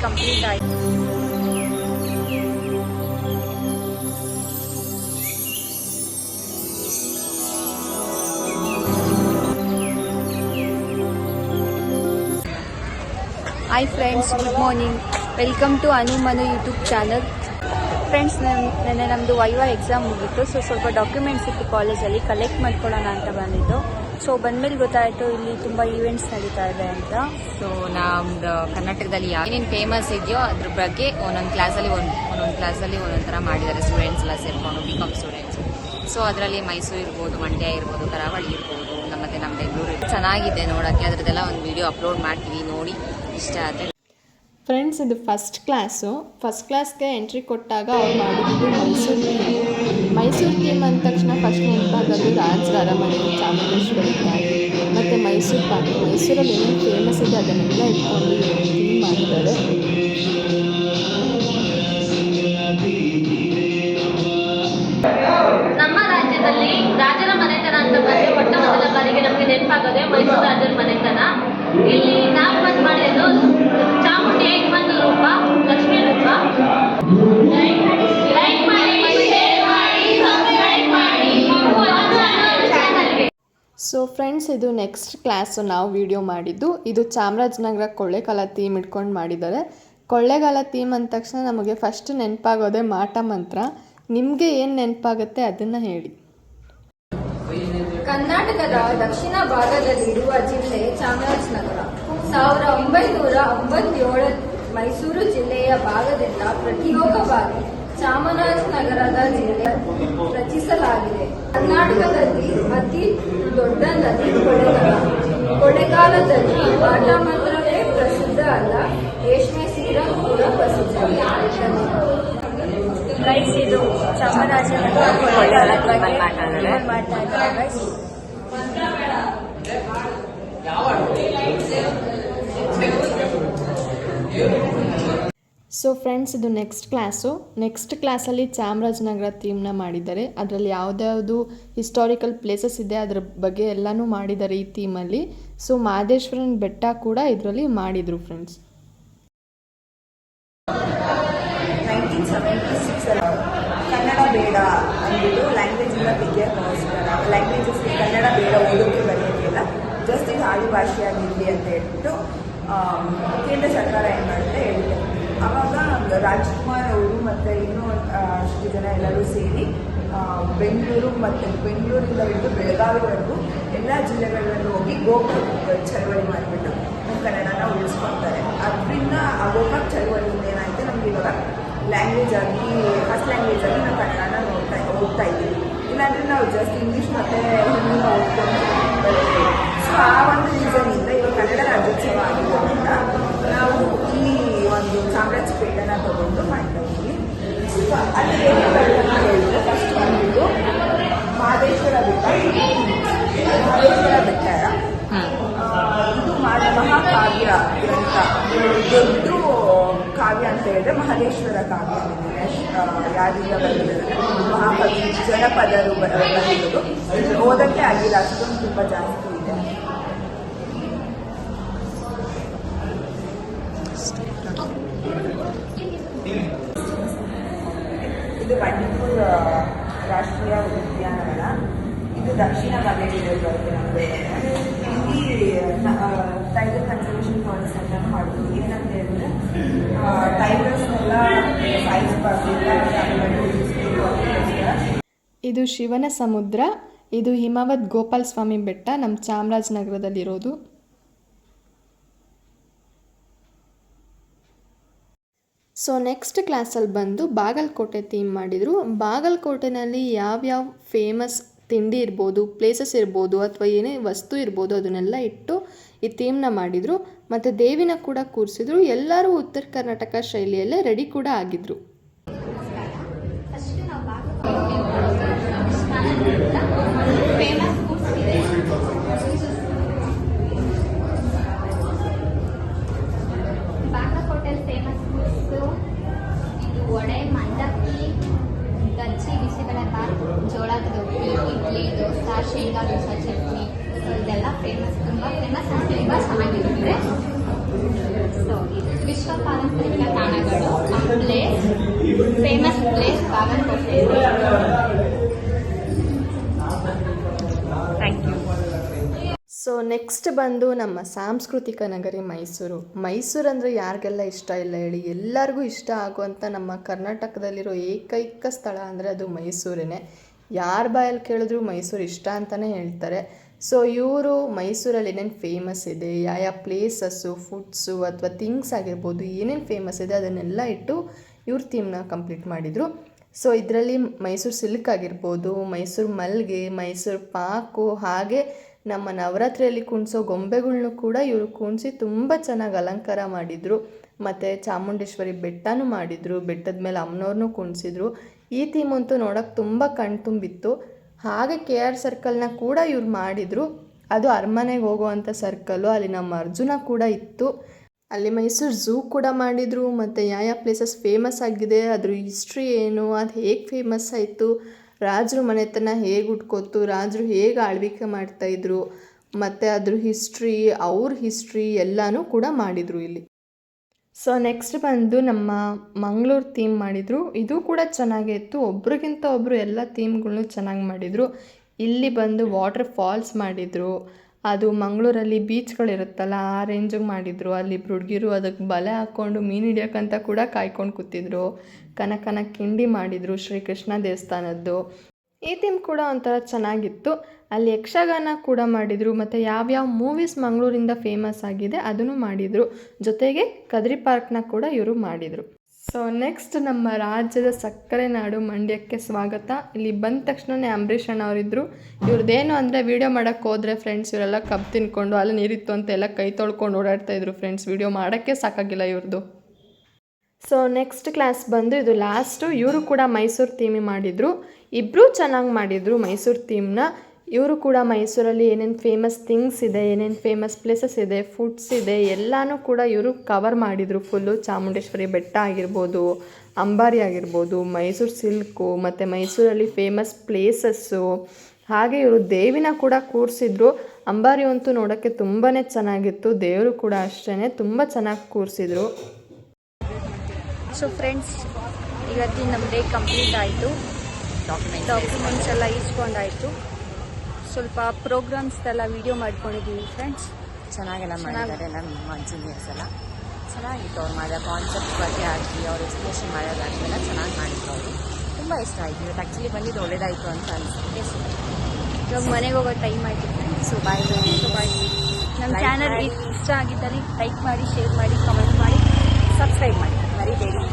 Complete ಆಯಿತು. Hi friends, good morning. Welcome to Anu Manu YouTube channel. Friends, ನೆನ್ನೆ ನಮ್ಮದು viva exam ಮುಗಿತ್ತು. ಸ್ವಲ್ಪ ಡಾಕ್ಯುಮೆಂಟ್ಸ್ ಇತ್ತು ಕಾಲೇಜಲ್ಲಿ, ಕಲೆಕ್ಟ್ ಮಾಡ್ಕೊಳ್ಳೋಣ ಅಂತ ಬಂದಿದ್ದು. ಬಂದಮೇಲೆ ಗೊತ್ತಾಯಿತು ಇಲ್ಲಿ ತುಂಬ ಈವೆಂಟ್ಸ್ ನಡೀತಾ ಇದೆ ಅಂತ. ನಮ್ದು ಕರ್ನಾಟಕದಲ್ಲಿ ಏನೇನು ಫೇಮಸ್ ಇದೆಯೋ ಅದ್ರ ಬಗ್ಗೆ ಒಂದೊಂದು ಕ್ಲಾಸಲ್ಲಿ ಒಂದೊಂದು ಥರ ಮಾಡಿದ್ದಾರೆ. ಸ್ಟೂಡೆಂಟ್ಸ್ ಎಲ್ಲ ಸೇರಿಕೊಂಡು ಬಿಕಾಮ್ ಸ್ಟೂಡೆಂಟ್ಸ್. ಅದರಲ್ಲಿ ಮೈಸೂರು ಇರ್ಬೋದು, ಮಂಡ್ಯ ಇರ್ಬೋದು, ಕರಾವಳಿ ಇರ್ಬೋದು, ಮತ್ತೆ ನಮ್ಮ ಬೆಂಗಳೂರು ಚೆನ್ನಾಗಿದೆ ನೋಡೋಕ್ಕೆ. ಅದರದ್ದೆಲ್ಲ ಒಂದು ವಿಡಿಯೋ ಅಪ್ಲೋಡ್ ಮಾಡ್ತೀವಿ, ನೋಡಿ ಇಷ್ಟ ಆದರೆ. ಫ್ರೆಂಡ್ಸ್, ಇದು ಫಸ್ಟ್ ಕ್ಲಾಸ್ಗೆ ಎಂಟ್ರಿ ಕೊಟ್ಟಾಗ ಅವ್ರು ಮಾಡಿದ್ದು ಮೈಸೂರು ಥೀಮ್ ಅಂದ ತಕ್ಷಣ ಫಸ್ಟ್ ನೆನಪಾಗೋದು ರಾಜರ ಅರಮನೆ, ಚಾಮುಂಡೇಶ್ವರಿ ತಾಯಿ ಮತ್ತು ಮೈಸೂರು ಪಾಕ್. ಮೈಸೂರಲ್ಲಿ ಏನೇನು ಫೇಮಸ್ ಇದೆ ಅದನ್ನೆಲ್ಲ ಇಟ್ಕೊಂಡು ಥೀಮ್ ಮಾಡಿದ್ದಾರೆ. ನಮ್ಮ ರಾಜ್ಯದಲ್ಲಿ ರಾಜರ ಮನೆತನ ಅಂತ ಬಂದು ಮೊಟ್ಟ ಮೊದಲ ಬಾರಿಗೆ ನಮಗೆ ನೆನಪಾಗೋದೇ ಮೈಸೂರು ರಾಜರ ಮನೆತನ. ಇಲ್ಲಿ ನಾವು ಬಂದು ಮಾಡಿದ್ದು ಚಾಮುಂಡಿ ಇನ್ನೊಂದು ರೂಪ, ಲಕ್ಷ್ಮೀ ರೂಪ. ಲೈಕ್ ಮಾಡಿ, ಶೇರ್ ಮಾಡಿ, ಸಬ್ಸ್ಕ್ರೈಬ್ ಮಾಡಿ. ಫ್ರೆಂಡ್ಸ್, ಇದು ನೆಕ್ಸ್ಟ್ ಕ್ಲಾಸು ನಾವು ವಿಡಿಯೋ ಮಾಡಿದ್ದು. ಇದು ಚಾಮರಾಜನಗರ ಕೊಳ್ಳೇಗಾಲ ಥೀಮ್ ಇಟ್ಕೊಂಡು ಮಾಡಿದ್ದಾರೆ. ಕೊಳ್ಳೇಗಾಲ ಥೀಮ್ ಅಂದ ತಕ್ಷಣ ನಮಗೆ ಫಸ್ಟ್ ನೆನಪಾಗೋದೇ ಮಾಟ ಮಂತ್ರ. ನಿಮಗೆ ಏನು ನೆನಪಾಗುತ್ತೆ ಅದನ್ನು ಹೇಳಿ. ಕರ್ನಾಟಕದ ದಕ್ಷಿಣ ಭಾಗದಲ್ಲಿರುವ ಜಿಲ್ಲೆ ಚಾಮರಾಜನಗರ. 1997 ಮೈಸೂರು ಜಿಲ್ಲೆಯ ಭಾಗದಿಂದ ಪ್ರತ್ಯೇಕವಾಗಿ ಚಾಮರಾಜನಗರದ ಜಿಲ್ಲೆ ರಚಿಸಲಾಗಿದೆ. ಕರ್ನಾಟಕದಲ್ಲಿ ಅತಿ ದೊಡ್ಡ ನದಿ ಕೊಳ್ಳೇಗಾಲದಲ್ಲಿ ಮಾಟ ಮಂತ್ರವೇ ಪ್ರಸಿದ್ಧ ಅಲ್ಲ, ರೇಷ್ಮೆ ಸೀರೆ ಕೂಡ ಪ್ರಸಿದ್ಧ. ಗೈಸ್, ಇದು ಚಾಮರಾಜನಗರ ಮಾಡ್ತಾ ಇದ್ದಾರೆ ಗೈಸ್. ಫ್ರೆಂಡ್ಸ್, ಇದು ನೆಕ್ಸ್ಟ್ ಕ್ಲಾಸಲ್ಲಿ ಚಾಮರಾಜನಗರ ಥೀಮ್ನ ಮಾಡಿದ್ದಾರೆ. ಅದರಲ್ಲಿ ಯಾವುದ್ಯಾವುದು ಹಿಸ್ಟಾರಿಕಲ್ ಪ್ಲೇಸಸ್ ಇದೆ ಅದರ ಬಗ್ಗೆ ಎಲ್ಲನೂ ಮಾಡಿದ್ದಾರೆ ಈ ಥೀಮಲ್ಲಿ. ಮಹದೇಶ್ವರನ ಬೆಟ್ಟ ಕೂಡ ಇದರಲ್ಲಿ ಮಾಡಿದರು ಫ್ರೆಂಡ್ಸ್. 1976 ಕನ್ನಡ ಬೇಡ ಅಂದ್ಬಿಟ್ಟು ಲ್ಯಾಂಗ್ವೇಜಿಂದ ವಿದ್ಯಾಭ್ಯಾಸ ಲ್ಯಾಂಗ್ವೇಜಸ್ಗೆ ಕನ್ನಡ ಬೇಡ, ಓದೋಕ್ಕೆ ಬರೆಯೋಕ್ಕೆಲ್ಲ ಜಸ್ಟ್ ಇದು ಆಡಿ ಭಾಷೆಯಾಗಿರಲಿ ಅಂತ ಹೇಳ್ಬಿಟ್ಟು ಕೇಂದ್ರ ಸರ್ಕಾರ ಏನು ಮಾಡುತ್ತೆ ಹೇಳಿದೆ. ಆವಾಗ ರಾಜ್ಕುಮಾರ್ ಅವರು ಮತ್ತು ಇನ್ನೂ ಅಷ್ಟು ಜನ ಎಲ್ಲರೂ ಸೇರಿ ಬೆಂಗಳೂರಿಂದ ಹಿಡಿದು ಬೆಳಗಾವಿವರೆಗೂ ಎಲ್ಲ ಜಿಲ್ಲೆಗಳಲ್ಲೂ ಹೋಗಿ ಗೋಕಾಕ್ ಚಳವಳಿ ಮಾಡಿಬಿಟ್ಟು ನಮ್ಮ ಕನ್ನಡನ ಉಳಿಸ್ಕೊಳ್ತಾರೆ. ಅದರಿಂದ ಆ ಗೋಕಾಕ್ ಚಳವಳಿಯಿಂದ ಏನಾಯಿತು, ನಮಗೆ ಇವಾಗ ಲ್ಯಾಂಗ್ವೇಜ್ ಆಗಿ ಫಸ್ಟ್ ಲ್ಯಾಂಗ್ವೇಜ್ ಆಗಿ ನಾವು ಕನ್ನಡನ ಓದ್ತಾ ಇದ್ದೀವಿ. ಇಲ್ಲಾಂದರೆ ನಾವು ಜಸ್ಟ್ ಇಂಗ್ಲೀಷ್ ಮತ್ತು ಹಿಂದಿನ ಓದ್ಕೊಂಡು ಬರ್ತೀವಿ. ಆ ಒಂದು ರೀಸನ್ನಿಂದ ಇವಾಗ ಕನ್ನಡ ರಾಜ್ಯೋತ್ಸವ ಆಗಿರೋದ್ರಿಂದ ನಾವು ಈ ಒಂದು ಚಾಮರಾಜಪೇಟೆನ ತಗೊಂಡು ಮಾಡ್ತಾ ಇದ್ದೀವಿ. ಅಲ್ಲಿ ಹೇಳಿದ್ರೆ ಫಸ್ಟ್ ಬಂದ್ಬಿಟ್ಟು ಮಹದೇಶ್ವರ ಬೆಟ್ಟ. ಇದು ಮಹಾಕಾವ್ಯ ಗ್ರಂಥ, ದೊಡ್ಡ ಕಾವ್ಯ ಅಂತ ಹೇಳಿದ್ರೆ ಮಹದೇಶ್ವರ ಕಾವ್ಯ. ಯಾರಿಂದ ಬಂದಿರೋದು ಮಹಾಕವಿ ಜನಪದರು ಬಂದಿರೋದು. ಓದಕ್ಕೆ ಆಗಿಲ್ಲ, ಅಷ್ಟೊಂದು ತುಂಬ ಜಾಸ್ತಿ ಇದೆ. ಇದು ಬಂಡೀಪುರ ರಾಷ್ಟ್ರೀಯ ಉದ್ಯಾನವನ. ಇದು ದಕ್ಷಿಣ ಭಾಗದಲ್ಲಿ ಬರುತ್ತೆ ನಮಗೆ. ಇಲ್ಲಿ ಟೈಗರ್ ಕನ್ಸರ್ವೇಷನ್ ಫಾರೆಸ್ಟ್ ಅಂತ ಮಾಡೋದು. ಏನಂತ ಹೇಳಿದ್ರೆ ಟೈಗರ್ಸ್ನೆಲ್ಲ ಇದು ಶಿವನ ಸಮುದ್ರ. ಇದು ಹಿಮವದ್ ಗೋಪಾಲ ಸ್ವಾಮಿ ಬೆಟ್ಟ, ನಮ್ಮ ಚಾಮರಾಜನಗರದಲ್ಲಿರೋದು. ನೆಕ್ಸ್ಟ್ ಕ್ಲಾಸಲ್ಲಿ ಬಂದು ಬಾಗಲಕೋಟೆ ಥೀಮ್ ಮಾಡಿದರು. ಬಾಗಲಕೋಟೆನಲ್ಲಿ ಯಾವ್ಯಾವ ಫೇಮಸ್ ತಿಂಡಿ ಇರ್ಬೋದು, ಪ್ಲೇಸಸ್ ಇರ್ಬೋದು, ಅಥವಾ ಏನೇ ವಸ್ತು ಇರ್ಬೋದು ಅದನ್ನೆಲ್ಲ ಇಟ್ಟು ಈ ಥೀಮ್ನ ಮಾಡಿದರು. ಮತ್ತು ದೇವಿನ ಕೂಡ ಕೂರಿಸಿದ್ರು. ಎಲ್ಲರೂ ಉತ್ತರ ಕರ್ನಾಟಕ ಶೈಲಿಯಲ್ಲೇ ರೆಡಿ ಕೂಡ ಆಗಿದ್ರು. ಬಾಗಲಕೋಟೆ ಫೇಮಸ್ ಫುಡ್ಸು ಇದು ವಡೆ, ಮಂಡಕ್ಕಿ, ಗಜ್ಜಿ, ಬಿಸಿಬೇಳೆಬಾತ್, ಜೋಳದ ರೊಟ್ಟಿ, ಇಡ್ಲಿ, ದೋಸೆ, ಶೇಂಗಾ ದೋಸೆ, ಚಟ್ನಿ, ಇದೆಲ್ಲ ಫೇಮಸ್, ತುಂಬ ಫೇಮಸ್, ತುಂಬ ಚೆನ್ನಾಗಿರುತ್ತೆ. Bagalkot. Thank you. So next ಬಂದು ನಮ್ಮ ಸಾಂಸ್ಕೃತಿಕ ನಗರಿ ಮೈಸೂರು. ಮೈಸೂರು ಅಂದರೆ ಯಾರಿಗೆಲ್ಲ ಇಷ್ಟ ಇಲ್ಲ ಹೇಳಿ, ಎಲ್ಲರಿಗೂ ಇಷ್ಟ ಆಗುವಂಥ ನಮ್ಮ ಕರ್ನಾಟಕದಲ್ಲಿರೋ ಏಕೈಕ ಸ್ಥಳ ಅಂದರೆ ಅದು ಮೈಸೂರೇ. ಯಾರ ಬಾಯಲ್ಲಿ ಕೇಳಿದ್ರು ಮೈಸೂರು ಇಷ್ಟ ಅಂತಲೇ ಹೇಳ್ತಾರೆ. ಸೊ ಇವರು ಮೈಸೂರಲ್ಲಿ ಏನೇನು ಫೇಮಸ್ ಇದೆ, ಯಾವ ಪ್ಲೇಸಸ್ಸು, ಫುಡ್ಸು ಅಥವಾ ಥಿಂಗ್ಸ್ ಆಗಿರ್ಬೋದು, ಏನೇನು ಫೇಮಸ್ ಇದೆ ಅದನ್ನೆಲ್ಲ ಇಟ್ಟು ಇವ್ರ ಥೀಮ್ನ ಕಂಪ್ಲೀಟ್ ಮಾಡಿದರು. ಸೊ ಇದರಲ್ಲಿ ಮೈಸೂರು ಸಿಲ್ಕ್ ಆಗಿರ್ಬೋದು, ಮೈಸೂರು ಮಲ್ಲಿಗೆ, ಮೈಸೂರು ಪಾಕು, ಹಾಗೆ ನಮ್ಮ ನವರಾತ್ರಿಯಲ್ಲಿ ಕುಣಿಸೋ ಗೊಂಬೆಗಳ್ನೂ ಕೂಡ ಇವರು ಕುಣಿಸಿ ತುಂಬ ಚೆನ್ನಾಗಿ ಅಲಂಕಾರ ಮಾಡಿದರು. ಮತ್ತು ಚಾಮುಂಡೇಶ್ವರಿ ಬೆಟ್ಟನೂ ಮಾಡಿದರು, ಬೆಟ್ಟದ ಮೇಲೆ ಅಮ್ಮನವ್ರನ್ನೂ ಕುಣಿಸಿದ್ರು. ಈ ಥೀಮ್ ಅಂತೂ ನೋಡೋಕ್ಕೆ ತುಂಬ ಕಣ್ತುಂಬಿತ್ತು. ಹಾಗೆ KR ಸರ್ಕಲ್ನ ಕೂಡ ಇವ್ರು ಮಾಡಿದರು. ಅದು ಅರಮನೆಗೆ ಹೋಗುವಂಥ ಸರ್ಕಲ್ಲು, ಅಲ್ಲಿ ನಮ್ಮ ಅರ್ಜುನ ಕೂಡ ಇತ್ತು. ಅಲ್ಲಿ ಮೈಸೂರು ಝೂ ಕೂಡ ಮಾಡಿದರು. ಮತ್ತು ಯಾವ ಪ್ಲೇಸಸ್ ಫೇಮಸ್ ಆಗಿದೆ, ಅದ್ರ ಹಿಸ್ಟ್ರಿ ಏನು, ಅದು ಹೇಗೆ ಫೇಮಸ್ ಆಯಿತು, ರಾಜರು ಮನೆತನ ಹೇಗೆ ಹುಟ್ಕೋತು, ರಾಜರು ಹೇಗೆ ಆಳ್ವಿಕೆ ಮಾಡ್ತಾಯಿದ್ರು, ಮತ್ತು ಅದ್ರ ಹಿಸ್ಟ್ರಿ, ಅವ್ರ ಹಿಸ್ಟ್ರಿ ಎಲ್ಲನೂ ಕೂಡ ಮಾಡಿದರು ಇಲ್ಲಿ. ಸೊ ನೆಕ್ಸ್ಟ್ ಬಂದು ನಮ್ಮ ಮಂಗಳೂರು ಥೀಮ್ ಮಾಡಿದರು. ಇದು ಕೂಡ ಚೆನ್ನಾಗೇ ಇತ್ತು. ಒಬ್ರಿಗಿಂತ ಒಬ್ಬರು ಎಲ್ಲ ಥೀಮ್ಗಳನ್ನೂ ಚೆನ್ನಾಗಿ ಮಾಡಿದರು. ಇಲ್ಲಿ ಬಂದು ವಾಟರ್ ಫಾಲ್ಸ್ ಮಾಡಿದರು. ಅದು ಮಂಗಳೂರಲ್ಲಿ ಬೀಚ್ಗಳಿರುತ್ತಲ್ಲ ಆ ರೇಂಜಿಗೆ ಮಾಡಿದರು. ಅಲ್ಲಿ ಹುಡುಗಿರು ಅದಕ್ಕೆ ಬಲೆ ಹಾಕ್ಕೊಂಡು ಮೀನು ಹಿಡಿಯೋಕ್ಕಂತ ಕೂಡ ಕಾಯ್ಕೊಂಡು ಕೂತಿದ್ರು. ಕನಕನ ಕಿಂಡಿ ಮಾಡಿದರು ಶ್ರೀಕೃಷ್ಣ ದೇವಸ್ಥಾನದ್ದು. ಈ ಥೀಮ್ ಕೂಡ ಒಂಥರ ಚೆನ್ನಾಗಿತ್ತು. ಅಲ್ಲಿ ಯಕ್ಷಗಾನ ಕೂಡ ಮಾಡಿದರು. ಮತ್ತು ಯಾವ್ಯಾವ ಮೂವೀಸ್ ಮಂಗಳೂರಿಂದ ಫೇಮಸ್ ಆಗಿದೆ ಅದನ್ನು ಮಾಡಿದರು. ಜೊತೆಗೆ ಕದ್ರಿ ಪಾರ್ಕ್ನ ಕೂಡ ಇವರು ಮಾಡಿದರು. ಸೊ ನೆಕ್ಸ್ಟ್ ನಮ್ಮ ರಾಜ್ಯದ ಸಕ್ಕರೆ ನಾಡು ಮಂಡ್ಯಕ್ಕೆ ಸ್ವಾಗತ. ಇಲ್ಲಿ ಬಂದ ತಕ್ಷಣವೇ ಅಂಬರೀಷ್ ಅಣ್ಣ ಅವರಿದ್ದರು. ಇವ್ರದ್ದೇನು ಅಂದರೆ ವೀಡಿಯೋ ಮಾಡೋಕ್ಕೆ ಹೋದರೆ ಫ್ರೆಂಡ್ಸ್ ಇವರೆಲ್ಲ ಕಬ್ಬು ತಿನ್ಕೊಂಡು ಅಲ್ಲಿ ನೀರಿತ್ತು ಅಂತ ಎಲ್ಲ ಕೈ ತೊಳ್ಕೊಂಡು ಓಡಾಡ್ತಾಯಿದ್ರು ಫ್ರೆಂಡ್ಸ್. ವೀಡಿಯೋ ಮಾಡೋಕ್ಕೆ ಸಾಕಾಗಿಲ್ಲ ಇವ್ರದ್ದು. ಸೊ ನೆಕ್ಸ್ಟ್ ಕ್ಲಾಸ್ ಬಂದು ಇದು ಲಾಸ್ಟು. ಇವರು ಕೂಡ ಮೈಸೂರು ಥೀಮಿ ಮಾಡಿದರು. ಇಬ್ಬರೂ ಚೆನ್ನಾಗಿ ಮಾಡಿದರು ಮೈಸೂರು ಥೀಮ್ನ. ಇವರು ಕೂಡ ಮೈಸೂರಲ್ಲಿ ಏನೇನು ಫೇಮಸ್ ಥಿಂಗ್ಸ್ ಇದೆ, ಏನೇನು ಫೇಮಸ್ ಪ್ಲೇಸಸ್ ಇದೆ, ಫುಡ್ಸ್ ಇದೆ, ಎಲ್ಲನೂ ಕೂಡ ಇವರು ಕವರ್ ಮಾಡಿದರು ಫುಲ್ಲು. ಚಾಮುಂಡೇಶ್ವರಿ ಬೆಟ್ಟ ಆಗಿರ್ಬೋದು, ಅಂಬಾರಿ ಆಗಿರ್ಬೋದು, ಮೈಸೂರು ಸಿಲ್ಕು, ಮತ್ತು ಮೈಸೂರಲ್ಲಿ ಫೇಮಸ್ ಪ್ಲೇಸಸ್ಸು. ಹಾಗೆ ಇವರು ದೇವಿನ ಕೂಡ ಕೂರಿಸಿದ್ರು. ಅಂಬಾರಿ ಅಂತೂ ನೋಡೋಕ್ಕೆ ತುಂಬಾ ಚೆನ್ನಾಗಿತ್ತು. ದೇವರು ಕೂಡ ಅಷ್ಟೇ ತುಂಬ ಚೆನ್ನಾಗಿ ಕೂರಿಸಿದ್ರು. ಸೊ ಫ್ರೆಂಡ್ಸ್, ಇವತ್ತಿನ ನಮ್ಮ ಡೇ ಕಂಪ್ಲೀಟ್ ಆಯಿತು. ಡಾಕ್ಯುಮೆಂಟ್ಸ್ ಎಲ್ಲ ಇಸ್ಕೊಂಡಾಯಿತು. ಸ್ವಲ್ಪ ಪ್ರೋಗ್ರಾಮ್ಸ್ದೆಲ್ಲ ವೀಡಿಯೋ ಮಾಡ್ಕೊಂಡಿದ್ದೀವಿ ಫ್ರೆಂಡ್ಸ್. ಚೆನ್ನಾಗೆಲ್ಲ ಮಾಡಿದ್ದಾರೆ ನಮ್ಮ ಜೂನಿಯರ್ಸ್ ಎಲ್ಲ. ಚೆನ್ನಾಗಿತ್ತು ಅವ್ರು ಮಾಡಿದ ಕಾನ್ಸೆಪ್ಟ್ ಬಗ್ಗೆ ಆಗಲಿ, ಅವ್ರು ಎಕ್ಸ್ಪ್ಲೇಷನ್ ಮಾಡೋದಾಗಲಿ ಎಲ್ಲ ಚೆನ್ನಾಗಿ ಮಾಡಿದ್ರು ಅವರು. ತುಂಬ ಇಷ್ಟ ಆಯಿತು. ಇವತ್ತು ಆ್ಯಕ್ಚುಲಿ ಬಂದಿದ್ದು ಒಳ್ಳೇದಾಯಿತು ಅಂತ ಅನಿಸುತ್ತೆ. ಇವಾಗ ಮನೆಗೆ ಹೋಗೋ ಟೈಮ್ ಆಯಿತು ಫ್ರೆಂಡ್ಸ್. So bye. ನಮ್ಮ ಚಾನಲ್ ಇಷ್ಟ ಆಗಿದ್ದಲ್ಲಿ ಲೈಕ್ ಮಾಡಿ, ಶೇರ್ ಮಾಡಿ, ಕಮೆಂಟ್ ಮಾಡಿ, ಸಬ್ಸ್ಕ್ರೈಬ್ ಮಾಡಿ ಮರಿಬೇಡಿ.